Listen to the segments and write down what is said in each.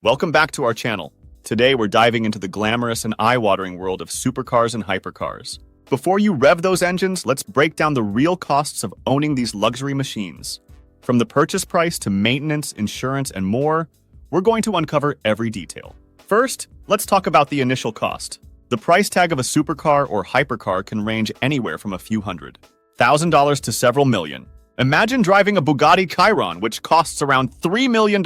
Welcome back to our channel. Today we're diving into the glamorous and eye-watering world of supercars and hypercars. Before you rev those engines, let's break down the real costs of owning these luxury machines. From the purchase price to maintenance, insurance, and more, we're going to uncover every detail. First, let's talk about the initial cost. The price tag of a supercar or hypercar can range anywhere from a few $100,000 to several million. Imagine driving a Bugatti Chiron, which costs around $3 million.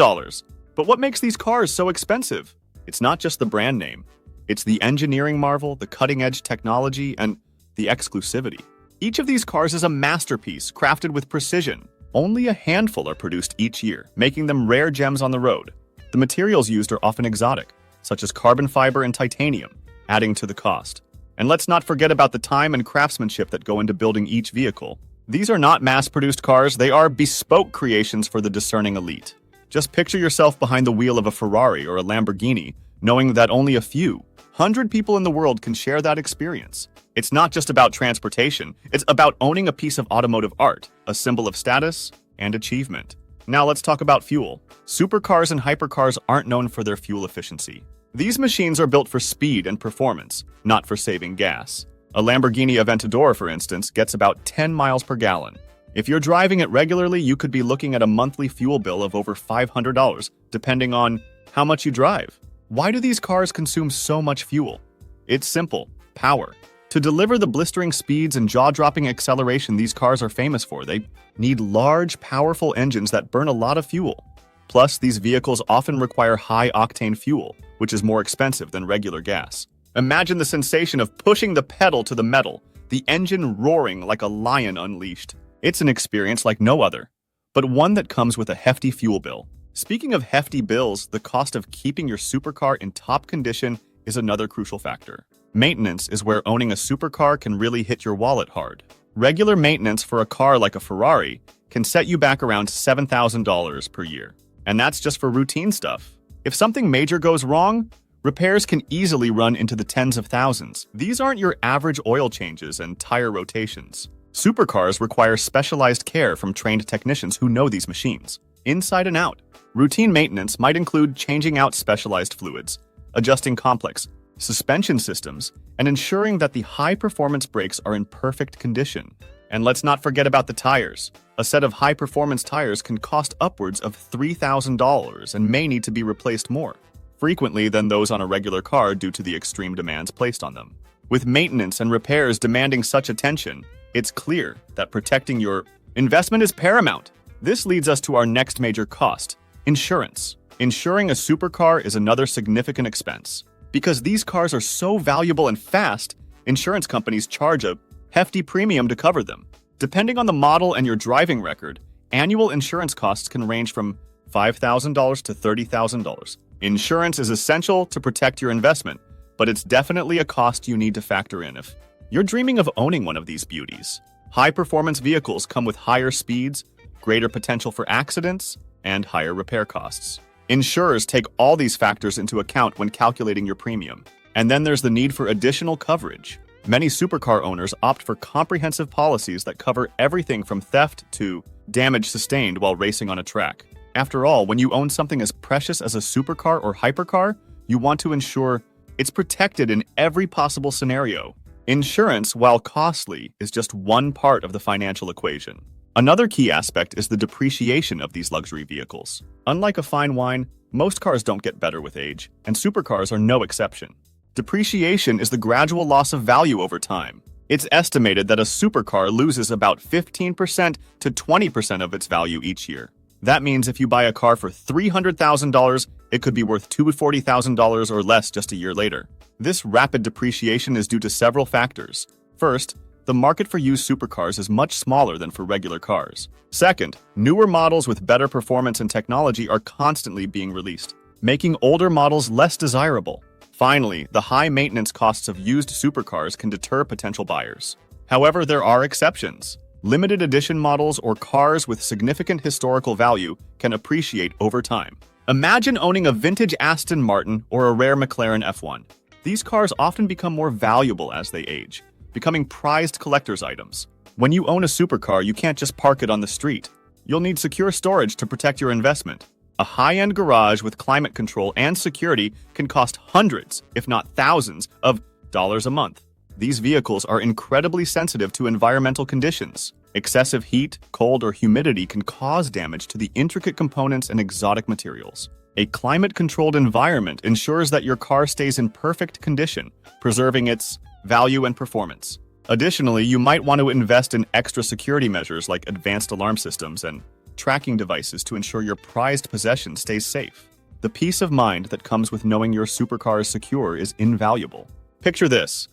But what makes these cars so expensive? It's not just the brand name. It's the engineering marvel, the cutting-edge technology, and the exclusivity. Each of these cars is a masterpiece crafted with precision. Only a handful are produced each year, making them rare gems on the road. The materials used are often exotic, such as carbon fiber and titanium, adding to the cost. And let's not forget about the time and craftsmanship that go into building each vehicle. These are not mass-produced cars, they are bespoke creations for the discerning elite. Just picture yourself behind the wheel of a Ferrari or a Lamborghini, knowing that only a few hundred people in the world can share that experience. It's not just about transportation, it's about owning a piece of automotive art, a symbol of status and achievement. Now let's talk about fuel. Supercars and hypercars aren't known for their fuel efficiency. These machines are built for speed and performance, not for saving gas. A Lamborghini Aventador, for instance, gets about 10 miles per gallon. If you're driving it regularly, you could be looking at a monthly fuel bill of over $500, depending on how much you drive. Why do these cars consume so much fuel? It's simple: power. To deliver the blistering speeds and jaw-dropping acceleration these cars are famous for, they need large, powerful engines that burn a lot of fuel. Plus, these vehicles often require high-octane fuel, which is more expensive than regular gas. Imagine the sensation of pushing the pedal to the metal, the engine roaring like a lion unleashed. It's an experience like no other, but one that comes with a hefty fuel bill. Speaking of hefty bills, the cost of keeping your supercar in top condition is another crucial factor. Maintenance is where owning a supercar can really hit your wallet hard. Regular maintenance for a car like a Ferrari can set you back around $7,000 per year. And that's just for routine stuff. If something major goes wrong, repairs can easily run into the tens of thousands. These aren't your average oil changes and tire rotations. Supercars require specialized care from trained technicians who know these machines, inside and out. Routine maintenance might include changing out specialized fluids, adjusting complex suspension systems, and ensuring that the high-performance brakes are in perfect condition. And let's not forget about the tires. A set of high-performance tires can cost upwards of $3,000 and may need to be replaced more frequently than those on a regular car due to the extreme demands placed on them. With maintenance and repairs demanding such attention, it's clear that protecting your investment is paramount. This leads us to our next major cost: insurance. Insuring a supercar is another significant expense. Because these cars are so valuable and fast, insurance companies charge a hefty premium to cover them. Depending on the model and your driving record, annual insurance costs can range from $5,000 to $30,000. Insurance is essential to protect your investment, but it's definitely a cost you need to factor in if you're dreaming of owning one of these beauties. High-performance vehicles come with higher speeds, greater potential for accidents, and higher repair costs. Insurers take all these factors into account when calculating your premium. And then there's the need for additional coverage. Many supercar owners opt for comprehensive policies that cover everything from theft to damage sustained while racing on a track. After all, when you own something as precious as a supercar or hypercar, you want to ensure it's protected in every possible scenario. Insurance, while costly, is just one part of the financial equation. Another key aspect is the depreciation of these luxury vehicles. Unlike a fine wine, most cars don't get better with age, and supercars are no exception. Depreciation is the gradual loss of value over time. It's estimated that a supercar loses about 15% to 20% of its value each year. That means if you buy a car for $300,000, it could be worth $240,000 or less just a year later. This rapid depreciation is due to several factors. First, the market for used supercars is much smaller than for regular cars. Second, newer models with better performance and technology are constantly being released, making older models less desirable. Finally, the high maintenance costs of used supercars can deter potential buyers. However, there are exceptions. Limited edition models or cars with significant historical value can appreciate over time. Imagine owning a vintage Aston Martin or a rare McLaren F1. These cars often become more valuable as they age, becoming prized collector's items. When you own a supercar, you can't just park it on the street. You'll need secure storage to protect your investment. A high-end garage with climate control and security can cost hundreds, if not thousands, of dollars a month. These vehicles are incredibly sensitive to environmental conditions. Excessive heat, cold, or humidity can cause damage to the intricate components and exotic materials. A climate-controlled environment ensures that your car stays in perfect condition, preserving its value and performance. Additionally, you might want to invest in extra security measures like advanced alarm systems and tracking devices to ensure your prized possession stays safe. The peace of mind that comes with knowing your supercar is secure is invaluable. Picture this.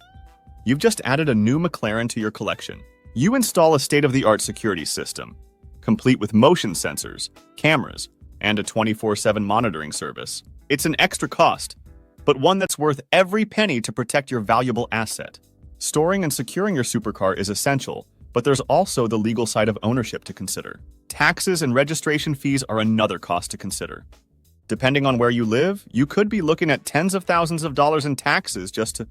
You've just added a new McLaren to your collection. You install a state-of-the-art security system, complete with motion sensors, cameras, and a 24/7 monitoring service. It's an extra cost, but one that's worth every penny to protect your valuable asset. Storing and securing your supercar is essential, but there's also the legal side of ownership to consider. Taxes and registration fees are another cost to consider. Depending on where you live, you could be looking at tens of thousands of dollars in taxes just to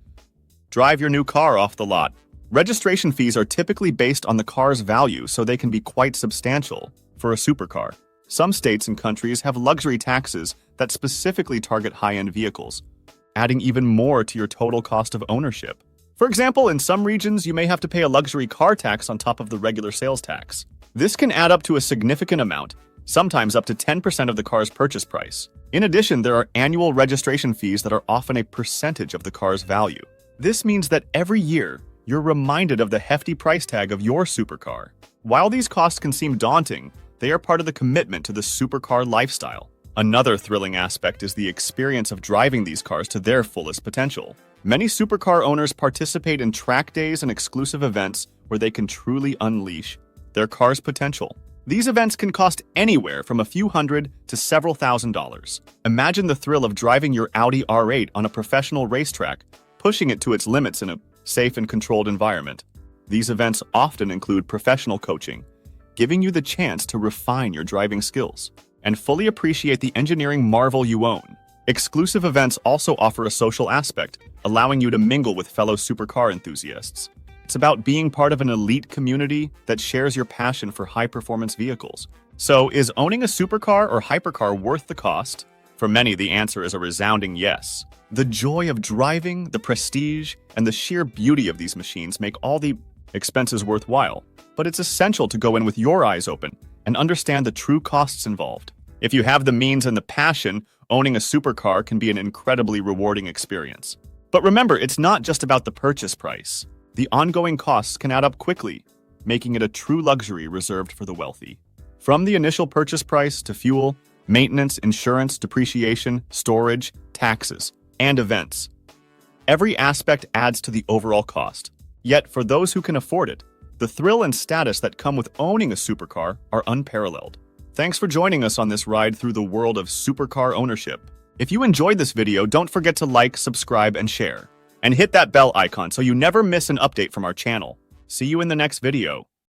drive your new car off the lot. Registration fees are typically based on the car's value, so they can be quite substantial for a supercar. Some states and countries have luxury taxes that specifically target high-end vehicles, adding even more to your total cost of ownership. For example, in some regions, you may have to pay a luxury car tax on top of the regular sales tax. This can add up to a significant amount, sometimes up to 10% of the car's purchase price. In addition, there are annual registration fees that are often a percentage of the car's value. This means that every year, you're reminded of the hefty price tag of your supercar. While these costs can seem daunting, they are part of the commitment to the supercar lifestyle. Another thrilling aspect is the experience of driving these cars to their fullest potential. Many supercar owners participate in track days and exclusive events where they can truly unleash their car's potential. These events can cost anywhere from a few hundred to several $1,000s. Imagine the thrill of driving your Audi R8 on a professional racetrack, pushing it to its limits in a safe and controlled environment. These events often include professional coaching, giving you the chance to refine your driving skills and fully appreciate the engineering marvel you own. Exclusive events also offer a social aspect, allowing you to mingle with fellow supercar enthusiasts. It's about being part of an elite community that shares your passion for high-performance vehicles. So, is owning a supercar or hypercar worth the cost? For many, the answer is a resounding yes. The joy of driving, the prestige, and the sheer beauty of these machines make all the expenses worthwhile. But it's essential to go in with your eyes open and understand the true costs involved. If you have the means and the passion, owning a supercar can be an incredibly rewarding experience. But remember, it's not just about the purchase price. The ongoing costs can add up quickly, making it a true luxury reserved for the wealthy. From the initial purchase price to fuel, maintenance, insurance, depreciation, storage, taxes, and events, every aspect adds to the overall cost. Yet, for those who can afford it, the thrill and status that come with owning a supercar are unparalleled. Thanks for joining us on this ride through the world of supercar ownership. If you enjoyed this video, don't forget to like, subscribe, and share. And hit that bell icon so you never miss an update from our channel. See you in the next video.